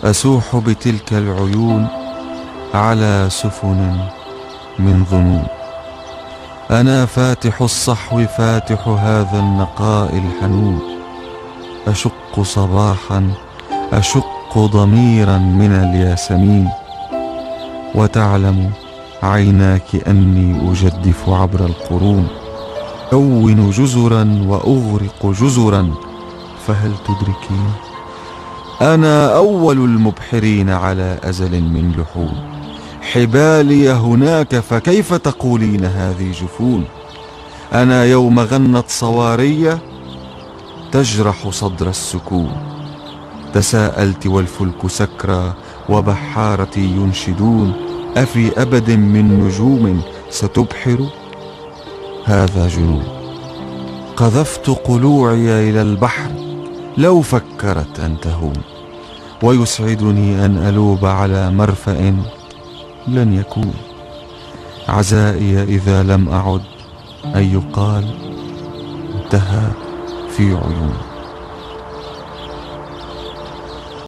أسوح بتلك العيون على سفن من ظنون. أنا فاتح الصحو فاتح هذا النقاء الحنون، أشق صباحا أشق ضميرا من الياسمين، وتعلم عيناك أني أجدف عبر القرون، أكون جزرا وأغرق جزرا، فهل تدركين؟ أنا أول المبحرين على أزل من لحون، حبالي هناك فكيف تقولين هذه جفون؟ أنا يوم غنت صواري تجرح صدر السكون، تساءلت والفلك سكرى وبحارتي ينشدون، أفي أبد من نجوم ستبحر؟ هذا جنون. قذفت قلوعي إلى البحر لو فكرت أن تهون، ويسعدني أن ألوب على مرفأ لن يكون. عزائي إذا لم أعد أن يقال انتهى في عيون.